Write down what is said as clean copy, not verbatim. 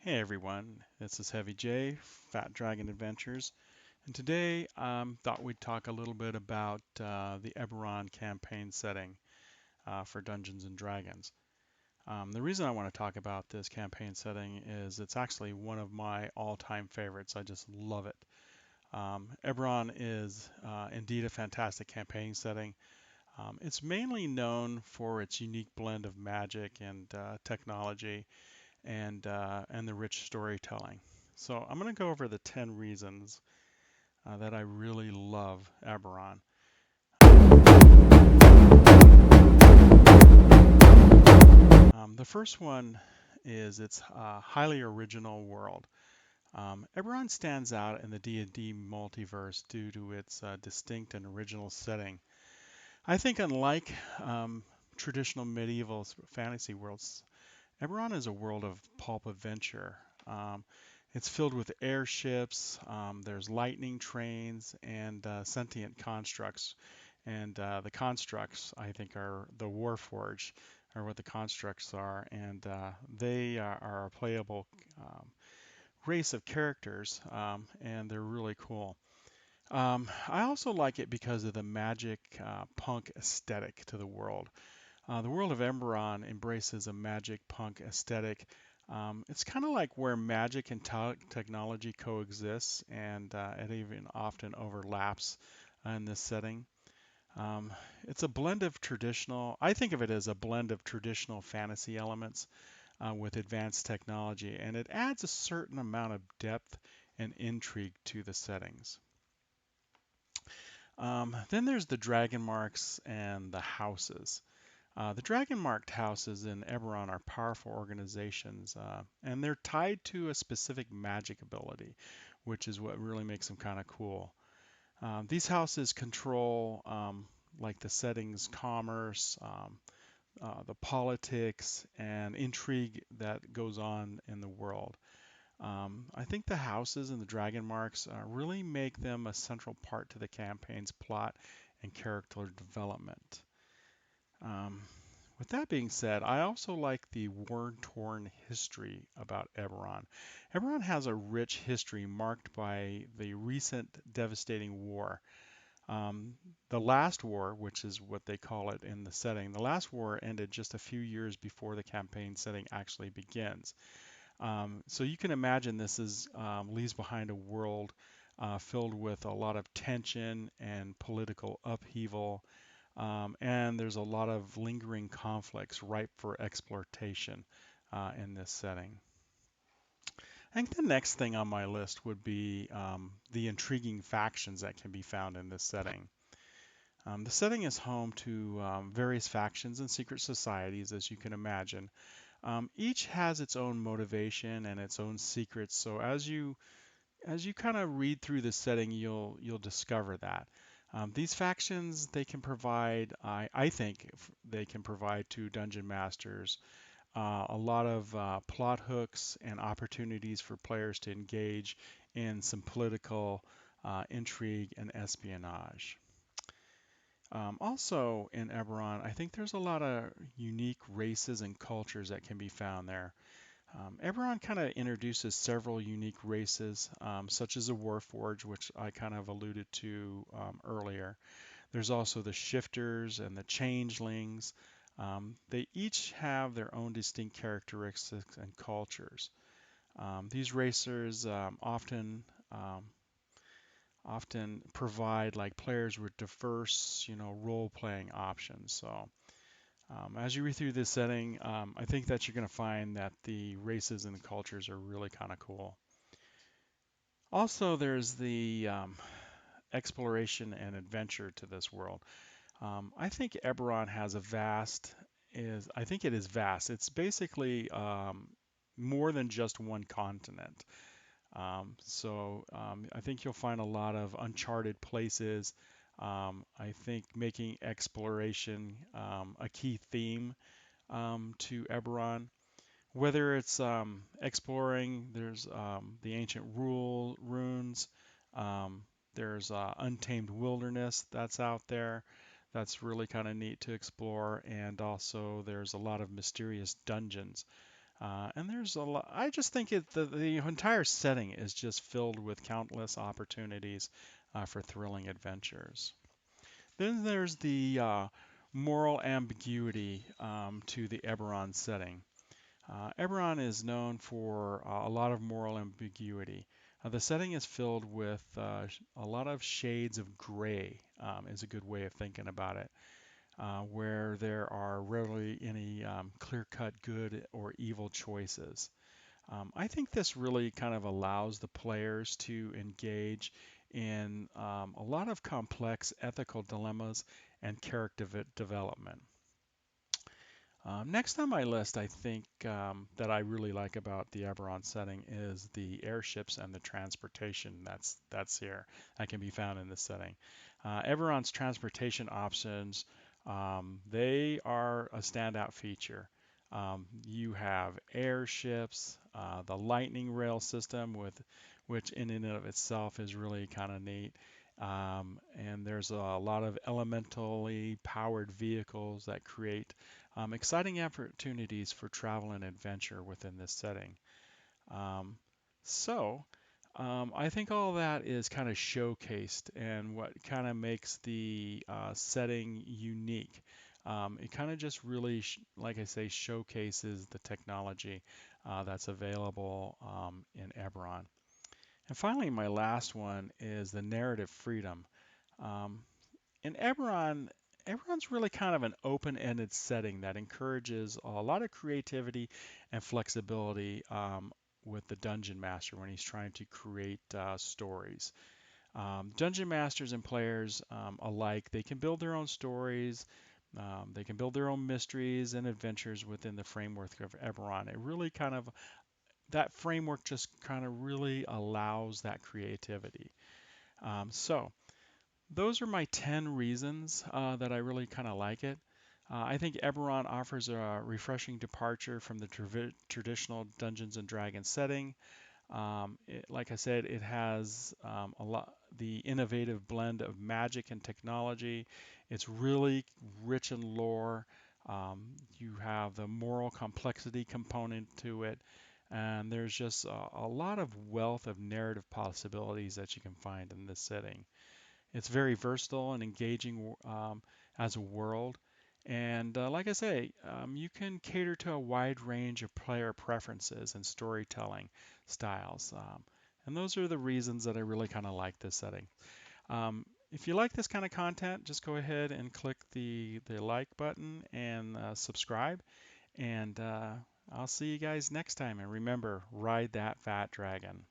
Hey everyone, this is Heavy J, Fat Dragon Adventures, and today thought we'd talk a little bit about the Eberron campaign setting for Dungeons and Dragons. The reason I want to talk about this campaign setting is it's actually one of my all-time favorites. I just love it. Eberron is indeed a fantastic campaign setting. It's mainly known for its unique blend of magic and technology and the rich storytelling. So I'm going to go over the 10 reasons that I really love Eberron. The first one is its highly original world. Eberron stands out in the D&D multiverse due to its distinct and original setting. I think unlike traditional medieval fantasy worlds, Eberron is a world of pulp adventure. Um, it's filled with airships, there's lightning trains, and sentient constructs. And the constructs, I think, are the Warforged, are what the constructs are. And they are a playable race of characters, and they're really cool. I also like it because of the magic punk aesthetic to the world. The world of Eberron embraces a magic punk aesthetic. It's kind of like where magic and technology coexists, and it even often overlaps in this setting. Um, it's a blend of traditional, I think of it as a blend of traditional fantasy elements with advanced technology, and it adds a certain amount of depth and intrigue to the settings. Then there's the dragon marks and the houses. The dragon marked houses in Eberron are powerful organizations, and they're tied to a specific magic ability, which is what really makes them kind of cool. These houses control like the settings, commerce, the politics, and intrigue that goes on in the world. I think the houses and the dragon marks really make them a central part to the campaign's plot and character development. Um, with that being said, I also like the war-torn history about Eberron. Eberron has a rich history marked by the recent devastating war. Um, the last war, which is what they call it in the setting, the last war ended just a few years before the campaign setting actually begins. So you can imagine this leaves behind a world filled with a lot of tension and political upheaval, and there's a lot of lingering conflicts ripe for exploitation in this setting. I think the next thing on my list would be the intriguing factions that can be found in this setting. The setting is home to various factions and secret societies, as you can imagine. Each has its own motivation and its own secrets. So as you kind of read through the setting, you'll discover that. These factions they can provide, I think they can provide to dungeon masters a lot of plot hooks and opportunities for players to engage in some political intrigue and espionage. Also in Eberron, I think there's a lot of unique races and cultures that can be found there. Eberron kind of introduces several unique races, such as the Warforged, which I kind of alluded to earlier. There's also the Shifters and the Changelings. They each have their own distinct characteristics and cultures. These racers um, often provide like players with diverse, role-playing options. So as you read through this setting, I think that you're going to find that the races and the cultures are really kind of cool. Also, there's the exploration and adventure to this world. I think Eberron has a vast is I think it is vast. It's basically more than just one continent. I think you'll find a lot of uncharted places. I think making exploration a key theme to Eberron. Whether it's exploring, there's the ancient runes, um, there's untamed wilderness that's out there. That's really kind of neat to explore, and also there's a lot of mysterious dungeons. And there's a lot. I just think the entire setting is just filled with countless opportunities for thrilling adventures. Then there's the moral ambiguity to the Eberron setting. Eberron is known for a lot of moral ambiguity. The setting is filled with a lot of shades of gray, is a good way of thinking about it, where there are rarely any clear-cut good or evil choices. I think this really kind of allows the players to engage in a lot of complex ethical dilemmas and character development. Next on my list, I think that I really like about the Eberron setting is the airships and the transportation that's here that can be found in this setting. Eberron's transportation options, they are a standout feature. You have airships, the lightning rail system with which in and of itself is really kind of neat. And there's a lot of elementally powered vehicles that create exciting opportunities for travel and adventure within this setting. Um, so, I think all that is kind of showcased and what kind of makes the setting unique. It kind of just really, like I say, showcases the technology that's available in Eberron. And finally, my last one is the narrative freedom. Um, in Eberron, Eberron's really kind of an open-ended setting that encourages a lot of creativity and flexibility with the dungeon master when he's trying to create stories. Dungeon masters and players alike, they can build their own stories. They can build their own mysteries and adventures within the framework of Eberron. It really kind of that framework just kind of really allows that creativity. So those are my 10 reasons that I really kind of like it. I think Eberron offers a refreshing departure from the traditional Dungeons and Dragons setting. Like I said, it has a lot the innovative blend of magic and technology. It's really rich in lore. You have the moral complexity component to it, and there's just a lot of wealth of narrative possibilities that you can find in this setting. It's very versatile and engaging as a world. And like I say, you can cater to a wide range of player preferences and storytelling styles. And those are the reasons that I really kind of like this setting. If you like this kind of content, just go ahead and click the like button and subscribe. And I'll see you guys next time. And remember, ride that fat dragon.